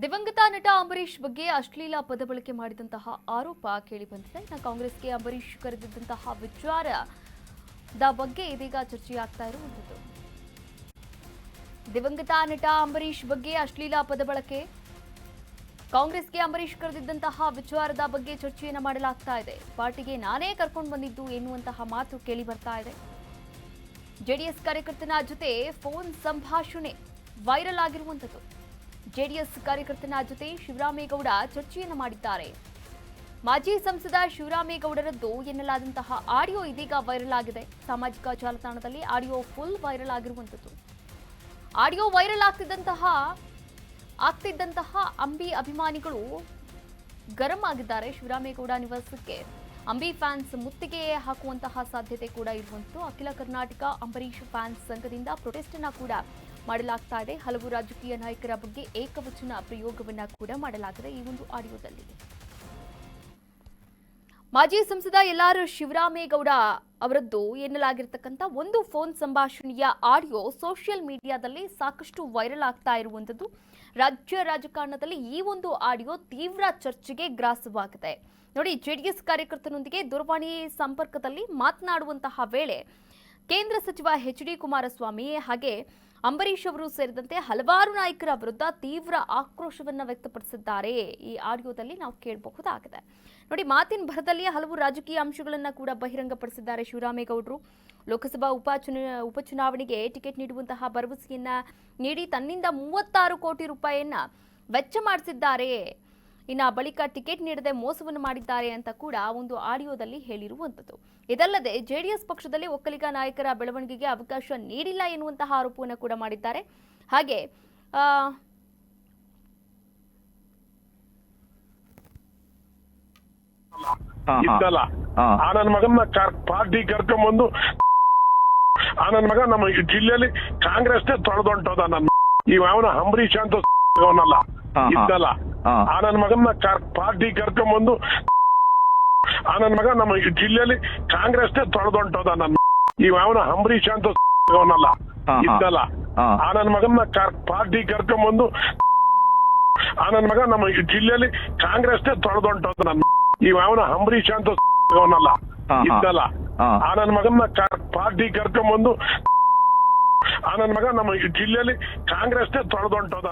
ದಿವಂಗತ ನಟ ಅಂಬರೀಶ್ ಬಗ್ಗೆ ಅಶ್ಲೀಲ ಪದ ಬಳಕೆ ಮಾಡಿದಂತಹ ಆರೋಪ ಕೇಳಿಬಂದಿದೆ. ಕಾಂಗ್ರೆಸ್ಗೆ ಅಂಬರೀಶ್ ಕರೆದಿದ್ದಂತಹ ವಿಚಾರದ ಬಗ್ಗೆ ಇದೀಗ ಚರ್ಚೆಯಾಗ್ತಾ ಇರುವಂತದ್ದು. ದಿವಂಗತ ನಟ ಅಂಬರೀಶ್ ಬಗ್ಗೆ ಅಶ್ಲೀಲ ಪದ ಬಳಕೆ, ಕಾಂಗ್ರೆಸ್ಗೆ ಅಂಬರೀಶ್ ಕರೆದಿದ್ದಂತಹ ವಿಚಾರದ ಬಗ್ಗೆ ಚರ್ಚೆಯನ್ನು ಮಾಡಲಾಗ್ತಾ ಇದೆ. ಪಾರ್ಟಿಗೆ ನಾನೇ ಕರ್ಕೊಂಡು ಬಂದಿದ್ದು ಎನ್ನುವಂತಹ ಮಾತು ಕೇಳಿ ಬರ್ತಾ ಇದೆ. ಜೆಡಿಎಸ್ ಕಾರ್ಯಕರ್ತನ ಜೊತೆ ಫೋನ್ ಸಂಭಾಷಣೆ ವೈರಲ್ ಆಗಿರುವಂತದ್ದು. ಜೆಡಿಎಸ್ ಕಾರ್ಯಕರ್ತನ ಜೊತೆ ಶಿವರಾಮೇಗೌಡ ಚರ್ಚೆಯನ್ನು ಮಾಡಿದ್ದಾರೆ. ಮಾಜಿ ಸಂಸದ ಶಿವರಾಮೇಗೌಡರದ್ದು ಎನ್ನಲಾದಂತಹ ಆಡಿಯೋ ಇದೀಗ ವೈರಲ್ ಆಗಿದೆ. ಸಾಮಾಜಿಕ ಜಾಲತಾಣದಲ್ಲಿ ಆಡಿಯೋ ಫುಲ್ ವೈರಲ್ ಆಗಿರುವಂತದ್ದು. ಆಡಿಯೋ ವೈರಲ್ ಆಗ್ತಿದ್ದಂತಹ ಅಂಬಿ ಅಭಿಮಾನಿಗಳು ಗರಂ ಆಗಿದ್ದಾರೆ. ಶಿವರಾಮೇಗೌಡ ನಿವಾಸಕ್ಕೆ ಅಂಬಿ ಫ್ಯಾನ್ಸ್ ಮುತ್ತಿಗೆ ಹಾಕುವಂತಹ ಸಾಧ್ಯತೆ ಕೂಡ ಇರುವಂತದ್ದು. ಅಖಿಲ ಕರ್ನಾಟಕ ಅಂಬರೀಶ್ ಫ್ಯಾನ್ಸ್ ಸಂಘದಿಂದ ಪ್ರೊಟೆಸ್ಟ್ ಅನ್ನ ಕೂಡ ಮಾಡಲಾಗ್ತಾ ಇದೆ. ಹಲವು ರಾಜಕೀಯ ನಾಯಕರ ಬಗ್ಗೆ ಏಕವಚನ ಪ್ರಯೋಗವನ್ನ ಕೂಡ ಮಾಡಲಾಗಿದೆ ಈ ಒಂದು ಆಡಿಯೋದಲ್ಲಿ. ಮಾಜಿ ಸಂಸದ ಎಲ್.ಆರ್. ಶಿವರಾಮೇಗೌಡ ಅವರದ್ದು ಎನ್ನಲಾಗಿರ್ತಕ್ಕಂಥ ಒಂದು ಫೋನ್ ಸಂಭಾಷಣೆಯ ಆಡಿಯೋ ಸೋಷಿಯಲ್ ಮೀಡಿಯಾದಲ್ಲಿ ಸಾಕಷ್ಟು ವೈರಲ್ ಆಗ್ತಾ ಇರುವಂತದ್ದು. ರಾಜ್ಯ ರಾಜಕಾರಣದಲ್ಲಿ ಈ ಒಂದು ಆಡಿಯೋ ತೀವ್ರ ಚರ್ಚೆಗೆ ಗ್ರಾಸವಾಗಿದೆ. ನೋಡಿ, ಜೆಡಿಎಸ್ ಕಾರ್ಯಕರ್ತನೊಂದಿಗೆ ದೂರವಾಣಿ ಸಂಪರ್ಕದಲ್ಲಿ ಮಾತನಾಡುವಂತಹ ವೇಳೆ ಕೇಂದ್ರ ಸಚಿವ ಎಚ್.ಡಿ. ಕುಮಾರಸ್ವಾಮಿ ಹಾಗೆ ಅಂಬರೀಶ್ ಅವರು ಸೇರಿದಂತೆ ಹಲವಾರು ನಾಯಕರ ವಿರುದ್ಧ ತೀವ್ರ ಆಕ್ರೋಶವನ್ನು ವ್ಯಕ್ತಪಡಿಸಿದ್ದಾರೆ. ಈ ಆಡಿಯೋದಲ್ಲಿ ನಾವು ಕೇಳಬಹುದಾಗಿದೆ. ನೋಡಿ, ಮಾತಿನ ಭರದಲ್ಲಿ ಹಲವು ರಾಜಕೀಯ ಅಂಶಗಳನ್ನ ಕೂಡ ಬಹಿರಂಗಪಡಿಸಿದ್ದಾರೆ ಶಿವರಾಮೇಗೌಡರು. ಲೋಕಸಭಾ ಉಪಚುನಾವಣೆಗೆ ಟಿಕೆಟ್ ನೀಡುವಂತಹ ಭರವಸೆಯನ್ನ ನೀಡಿ ತನ್ನಿಂದ 36 ಕೋಟಿ ರೂಪಾಯಿಯನ್ನ ವೆಚ್ಚ ಮಾಡಿಸಿದ್ದಾರೆ. ಇನ್ನು ಬಳಿಕ ಟಿಕೆಟ್ ನೀಡದೆ ಮೋಸವನ್ನು ಮಾಡಿದ್ದಾರೆ ಅಂತ ಕೂಡ ಒಂದು ಆಡಿಯೋದಲ್ಲಿ ಹೇಳಿರುವಂತದ್ದು. ಇದಲ್ಲದೆ ಜೆಡಿಎಸ್ ಪಕ್ಷದಲ್ಲಿ ಒಕ್ಕಲಿಗ ನಾಯಕರ ಬೆಳವಣಿಗೆಗೆ ಅವಕಾಶ ನೀಡಿಲ್ಲ ಎನ್ನುವಂತಹ ಆರೋಪವನ್ನು ಕೂಡ ಮಾಡಿದ್ದಾರೆ. ಹಾಗೆ ನನ್ನ ಮಗನ ಪಾರ್ಟಿ ಕರ್ಕೊಂಡ್ಬಂದು ನನ್ನ ಮಗ ನಮ್ಮ ಜಿಲ್ಲೆಯಲ್ಲಿ ಕಾಂಗ್ರೆಸ್ ತೊಳೆದೊಂಟೋದ. ಅವನ ಅಂಬರೀಶ್ ಅಂತ ಅವನಲ್ಲ ಇದ್ದಲ್ಲ. ನನ್ನ ಮಗನ ಪಾರ್ಟಿ ಕರ್ಕೊಂಡ್ಬಂದು ನನ್ನ ಮಗ ನಮ್ಮ ಜಿಲ್ಲೆಯಲ್ಲಿ ಕಾಂಗ್ರೆಸ್ ತೊಳೆದೊಂಟೋದ. ಅವನ ಅಂಬರೀಶ್ ಅಂತ ಅವನಲ್ಲ ಇದ್ದಲ್ಲ. ನನ್ನ ಮಗನ ಪಾರ್ಟಿ ಕರ್ಕೊಂಡ್ಬಂದು ನನ್ನ ಮಗ ನಮ್ಮ ಜಿಲ್ಲೆಯಲ್ಲಿ ಕಾಂಗ್ರೆಸ್ ತೊಳೆದೊಂಟೋದ. ಅವನ ಅಂಬರೀಶ್ ಅಂತ ಅವನಲ್ಲ ಇದ್ದಲ್ಲ. ನನ್ನ ಮಗನ ಪಾರ್ಟಿ ಕರ್ಕೊಂಡ್ಬಂದು ನನ್ನ ಮಗ ನಮ್ಮ ಜಿಲ್ಲೆಯಲ್ಲಿ ಕಾಂಗ್ರೆಸ್ ತೊಳೆದೊಂಟೋದ.